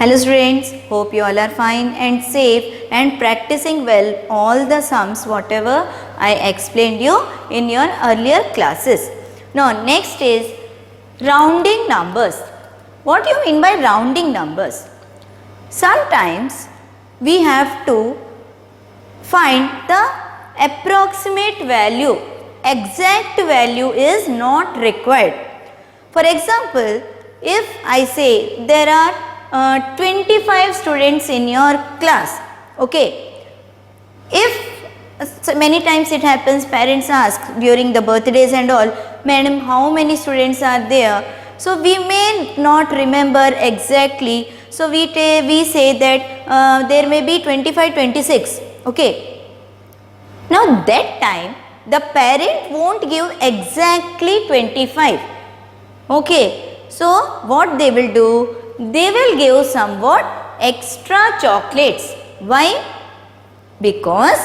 Hello students, hope you all are fine and safe and practicing well all the sums whatever I explained you in your earlier classes. Now next is rounding numbers. What do you mean by rounding numbers? Sometimes we have to find the approximate value. Exact value is not required. For example, if I say there are 25 students in your class, okay, if so many times it happens, parents ask during the birthdays and all, madam, how many students are there? So we may not remember exactly, so we say that there may be 25, 26, okay. Now that time the parent won't give exactly 25, okay. So what they will do? They will give somewhat extra chocolates. Why? Because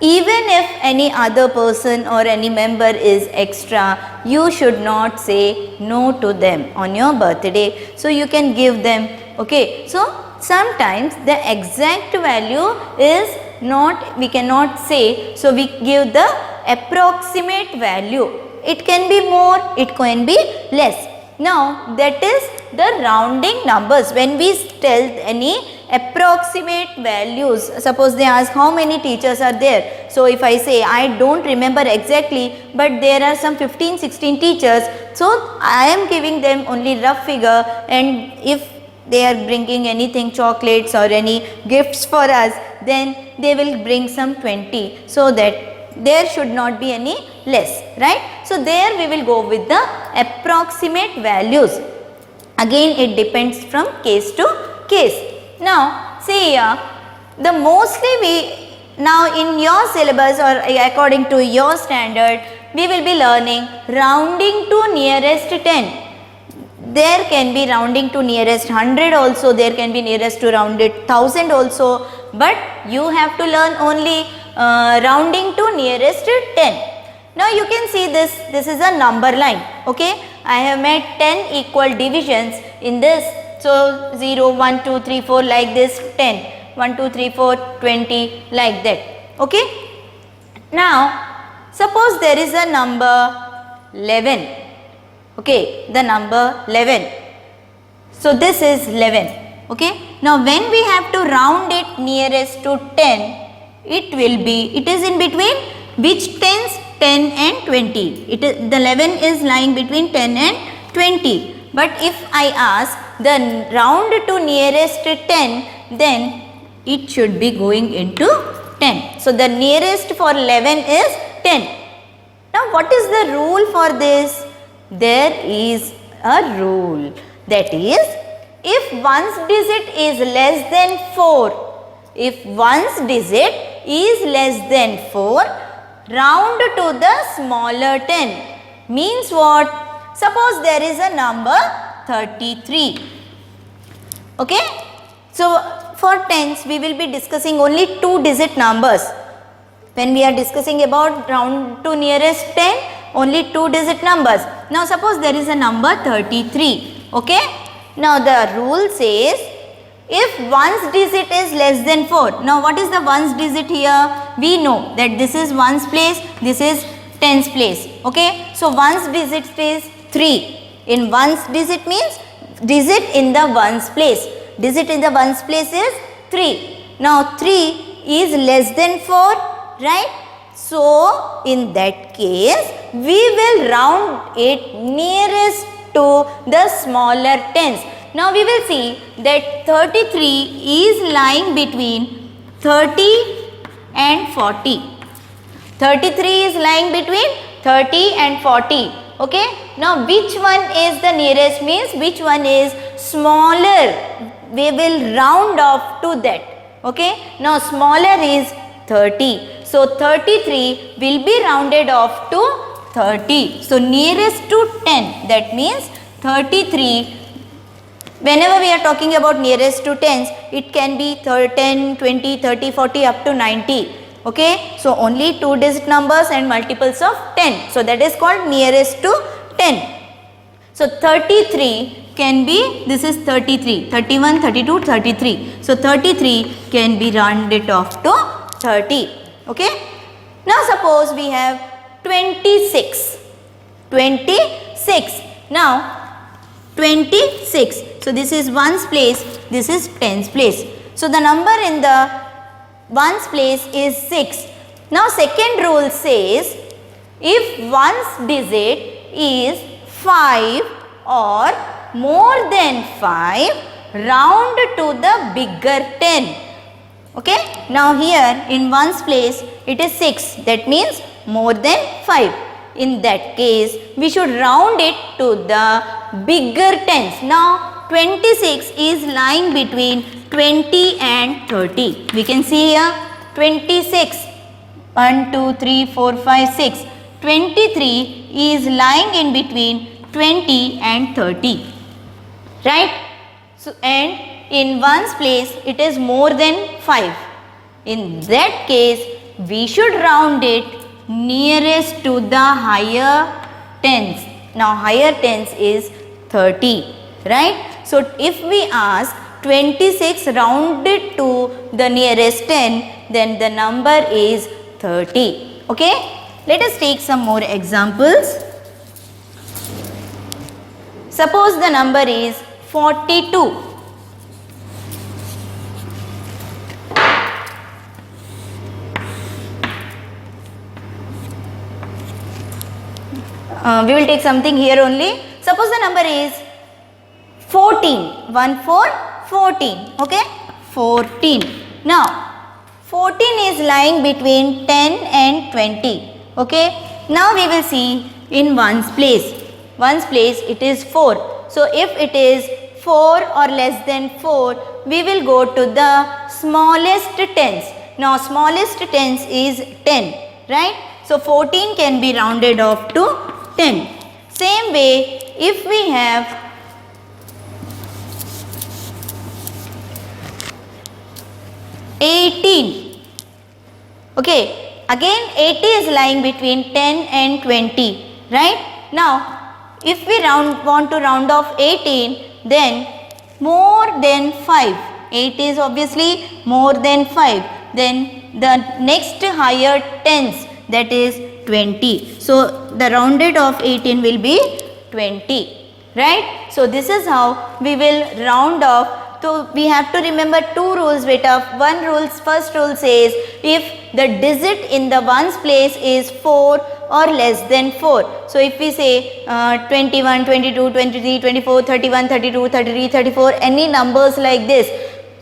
even if any other person or any member is extra, you should not say no to them on your birthday. So you can give them, okay. So sometimes the exact value is not, we cannot say, so we give the approximate value. It can be more, it can be less. Now that is the rounding numbers. When we tell any approximate values, suppose they ask how many teachers are there. So if I say I don't remember exactly, but there are some 15, 16 teachers, so I am giving them only rough figure, and if they are bringing anything, chocolates or any gifts for us, then they will bring some 20, so that there should not be any less, right? So there we will go with the approximate values. Again it depends from case to case. Now see here, the mostly we now in your syllabus or according to your standard, we will be learning rounding to nearest 10. There can be rounding to nearest 100 also, there can be nearest to rounded 1000 also, but you have to learn only rounding to nearest 10. Now you can see this is a number line, okay. I have made 10 equal divisions in this. So 0, 1, 2, 3, 4 like this, 10, 1, 2, 3, 4, 20 like that, okay. Now suppose there is a number 11, okay, the number 11. So this is 11, okay. Now when we have to round it nearest to 10, it will be, it is in between which tens? 10 and 20. It is, the 11 is lying between 10 and 20. But if I ask the round to nearest 10, then it should be going into 10. So the nearest for 11 is 10. Now what is the rule for this? There is a rule, that is, if one's digit is less than 4, if one's digit is less than 4, round to the smaller 10. Means what? Suppose there is a number 33. Okay? So for tens we will be discussing only 2 digit numbers. When we are discussing about round to nearest 10, only 2 digit numbers. Now suppose there is a number 33. Okay? Now the rule says, if one's digit is less than 4. Now what is the one's digit here? We know that this is one's place, this is tens place. Okay. So one's digit is 3. In one's digit means digit in the one's place. Digit in the one's place is 3. Now 3 is less than 4, right? So in that case we will round it nearest to the smaller tens. Now we will see that 33 is lying between 30 and 40. 33 is lying between 30 and 40. Okay. Now which one is the nearest, means which one is smaller? We will round off to that. Okay. Now smaller is 30. So 33 will be rounded off to 30. So nearest to 10, that means 33. Whenever we are talking about nearest to tens, it can be 10, 20, 30, 40 up to 90. Okay. So only 2 digit numbers and multiples of 10. So that is called nearest to 10. So 33 can be, this is 33, 31, 32, 33. So 33 can be rounded off to 30. Okay. Now suppose we have 26. 26. Now 26. So this is ones place, this is tens place. So the number in the ones place is 6. Now second rule says, if ones digit is 5 or more than 5, round to the bigger 10. Okay. Now here in ones place it is 6, that means more than 5. In that case we should round it to the bigger tens. Now 26 is lying between 20 and 30. We can see here 26, 1, 2, 3, 4, 5, 6. 23 is lying in between 20 and 30. Right? So, and in ones place it is more than 5. In that case we should round it nearest to the higher tens. Now higher tens is 30. Right? So if we ask 26 rounded to the nearest 10, then the number is 30. Okay? Let us take some more examples. Suppose the number is 42. We will take something here only. Suppose the number is 14. 1, 4, 14. Okay? 14. Now 14 is lying between 10 and 20. Okay. Now we will see in ones place. Ones place it is 4. So if it is 4 or less than 4, we will go to the smallest tens. Now smallest tens is 10. Right. So 14 can be rounded off to 10. Same way, if we have 18. Okay, again 80 is lying between 10 and 20. Right? Now, if we want to round off 18, then more than 5. 8 is obviously more than 5. Then the next higher tens, that is 20. So the rounded of 18 will be 20. Right? So this is how we will round off. So we have to remember two rules beta. One rule, first rule says, if the digit in the ones place is 4 or less than 4. So if we say 21, 22, 23, 24, 31, 32, 33, 34, any numbers like this.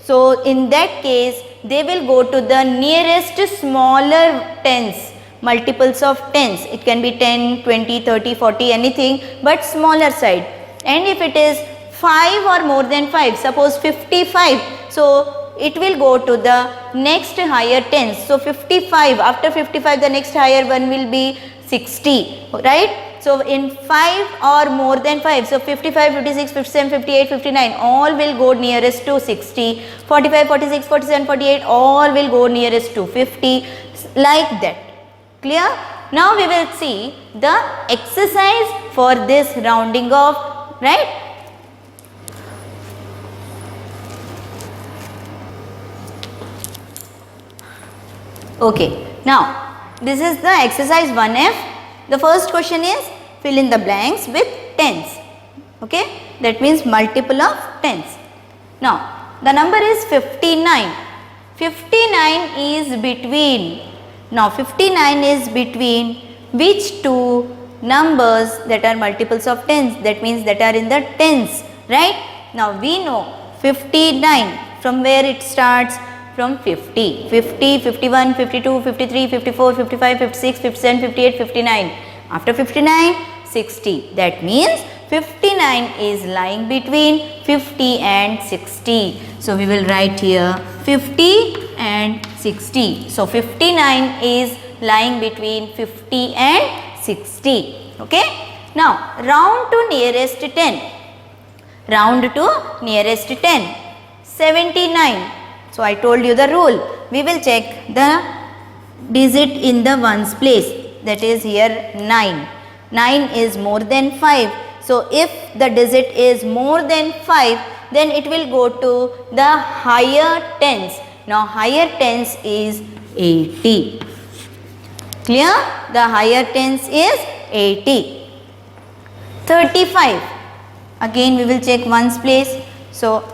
So in that case they will go to the nearest smaller tens, multiples of tens. It can be 10, 20, 30, 40, anything but smaller side. And if it is 5 or more than 5, suppose 55, so it will go to the next higher tens. So 55, after 55 the next higher one will be 60, right? So in 5 or more than 5, so 55, 56, 57, 58, 59, all will go nearest to 60, 45, 46, 47, 48, all will go nearest to 50, like that. Clear? Now we will see the exercise for this rounding off, right? Okay, now this is the exercise 1F. The first question is fill in the blanks with tens. Okay, that means multiple of tens. Now the number is 59. 59 is between. Now 59 is between which two numbers that are multiples of tens? That means that are in the tens, right? Now we know 59 from where it starts. From 50, 50, 51, 52, 53, 54, 55, 56, 57, 58, 59. After 59, 60. That means 59 is lying between 50 and 60. So we will write here 50 and 60. So 59 is lying between 50 and 60. Okay. Now round to nearest 10. Round to nearest 10. 79. So I told you the rule. We will check the digit in the ones place, that is here 9. 9 is more than 5. So if the digit is more than 5, then it will go to the higher tens. Now higher tens is 80. Clear? The higher tens is 80. 35. Again we will check ones place. So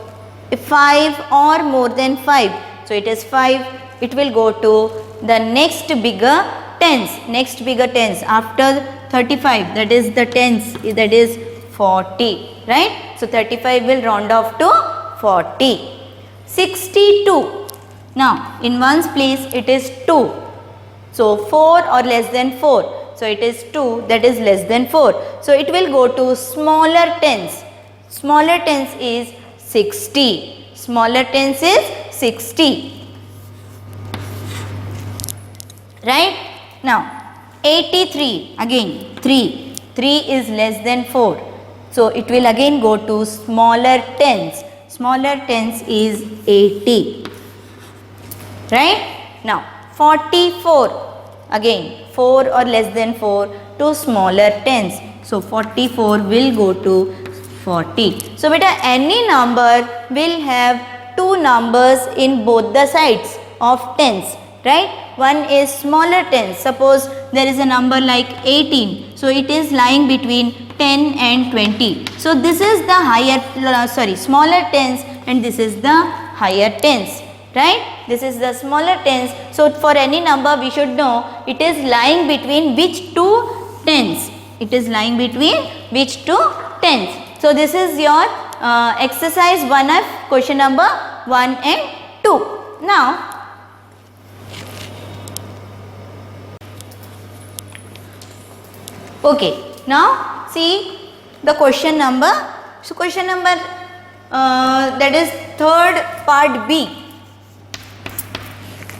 if 5 or more than 5, so it is 5, it will go to the next bigger tens. Next bigger tens after 35, that is the tens, that is 40, right? So 35 will round off to 40. 62. Now in ones place it is 2. So 4 or less than 4. So it is 2, that is less than 4. So it will go to smaller tens. Smaller tens is 60. Smaller tens is 60. Right? Now 83, again 3. 3 is less than 4. So it will again go to smaller tens. Smaller tens is 80. Right? Now 44, again 4 or less than 4 to smaller tens. So 44 will go to 40. So beta, any number will have two numbers in both the sides of tens, right? One is smaller tens. Suppose there is a number like 18. So it is lying between 10 and 20. So this is the smaller tens, and this is the higher tens. Right? This is the smaller tens. So for any number we should know it is lying between which two tens. It is lying between which two tens. So this is your exercise 1F, question number 1 and 2. Now okay, now see the question number. So question number that is third part B.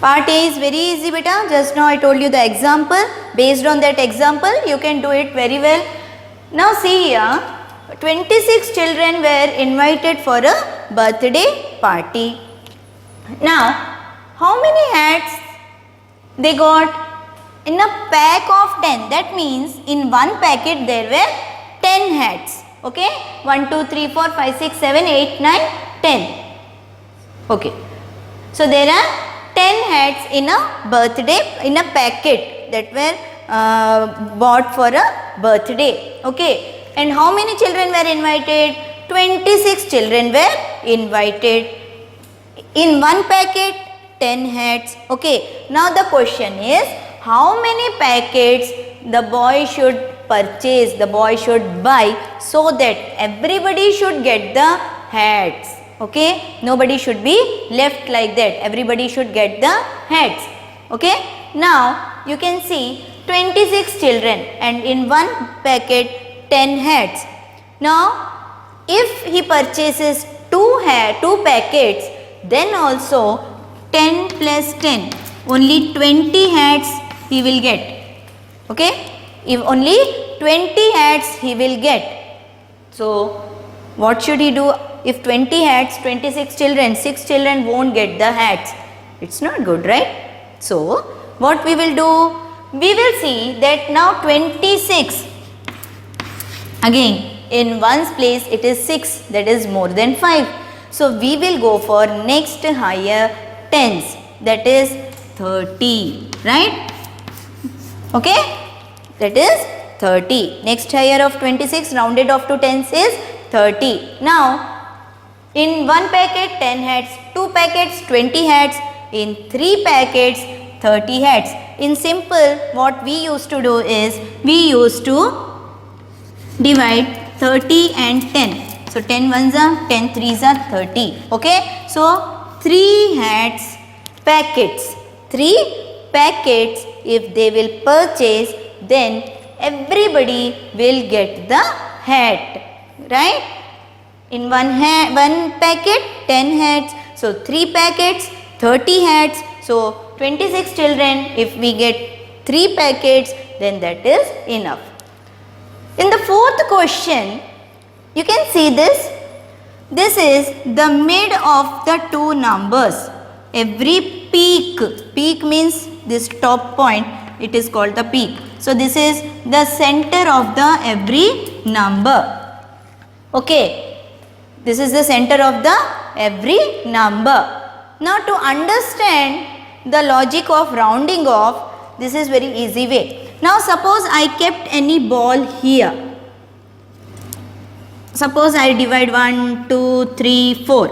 Part A is very easy beta, just now I told you the example. Based on that example you can do it very well. Now see here, 26 children were invited for a birthday party. Now how many hats they got? In a pack of 10, that means in one packet there were 10 hats. Okay, 1, 2, 3, 4, 5, 6, 7, 8, 9, 10. Okay, so there are 10 hats in a packet that were bought for a birthday. Okay, and how many children were invited? 26 children were invited. In one packet 10 hats. Okay, now the question is, how many packets the boy should purchase, the boy should buy, so that everybody should get the hats. Okay, nobody should be left like that, everybody should get the hats. Okay, now you can see 26 children and in one packet 10 hats. Now if he purchases two packets, then also 10 plus 10, only 20 hats he will get. Okay, if only 20 hats he will get. So what should he do? If 20 hats, 26 children, 6 children won't get the hats. It's not good, right? So what we will do? We will see that now 26. Again in one's place it is 6, that is more than 5. So we will go for next higher tens, that is 30, right? Okay, that is 30. Next higher of 26 rounded off to tens is 30. Now in one packet 10 hats, 2 packets 20 hats, in 3 packets 30 hats. In simple, what we used to do is, we used to divide 30 and 10. So 10 ones are 10 threes are 30. Okay, so 3 hats packets, 3 packets if they will purchase, then everybody will get the hat, right? In one packet 10 hats, so 3 packets 30 hats. So 26 children, if we get 3 packets, then that is enough. In the fourth question, you can see this. This is the mid of the two numbers. Every peak means this top point, it is called the peak. So this is the center of the every number. Okay, this is the center of the every number. Now to understand the logic of rounding off, this is very easy way. Now suppose I kept any ball here. Suppose I divide 1, 2, 3, 4.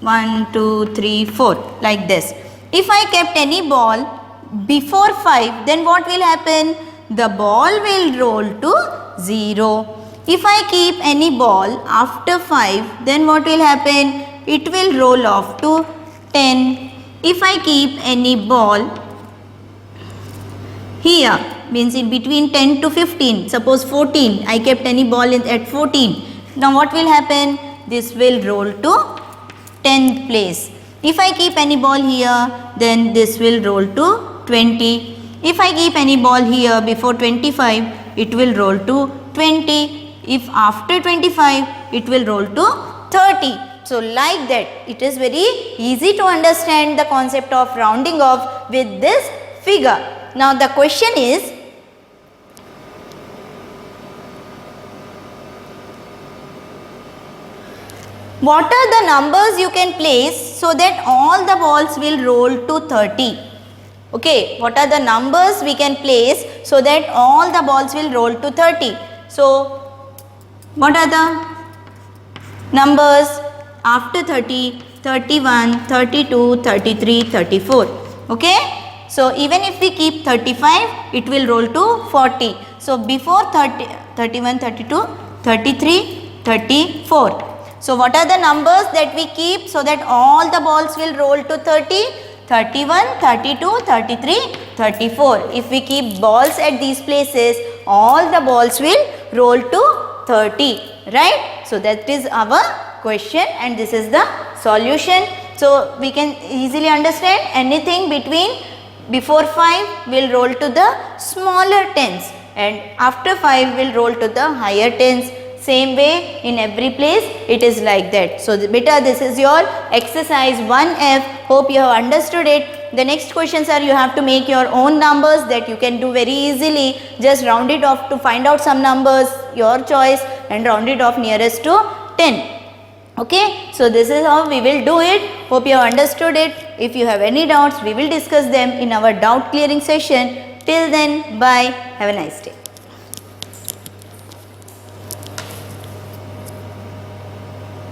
1, 2, 3, 4 like this. If I kept any ball before 5, then what will happen? The ball will roll to 0. If I keep any ball after 5, then what will happen? It will roll off to 10. If I keep any ball here, means in between 10 to 15, suppose 14, I kept any ball at 14. Now what will happen? This will roll to 10th place. If I keep any ball here, then this will roll to 20. If I keep any ball here before 25, it will roll to 20. If after 25, it will roll to 30. So like that, it is very easy to understand the concept of rounding off with this figure. Now the question is, what are the numbers you can place so that all the balls will roll to 30? Okay, what are the numbers we can place so that all the balls will roll to 30? So, what are the numbers after 30? 31, 32, 33, 34. Okay? So, even if we keep 35, it will roll to 40. So, before 30, 31, 32, 33, 34. So, what are the numbers that we keep so that all the balls will roll to 30? 31, 32, 33, 34. If we keep balls at these places, all the balls will roll to 30, right? So, that is our question and this is the solution. So, we can easily understand anything before 5 will roll to the smaller tens and after 5 will roll to the higher tens. Same way in every place it is like that. So, beta, this is your exercise 1F. Hope you have understood it. The next questions are, you have to make your own numbers that you can do very easily. Just round it off to find out some numbers, your choice, and round it off nearest to 10. Okay. So, this is how we will do it. Hope you have understood it. If you have any doubts, we will discuss them in our doubt clearing session. Till then, bye. Have a nice day.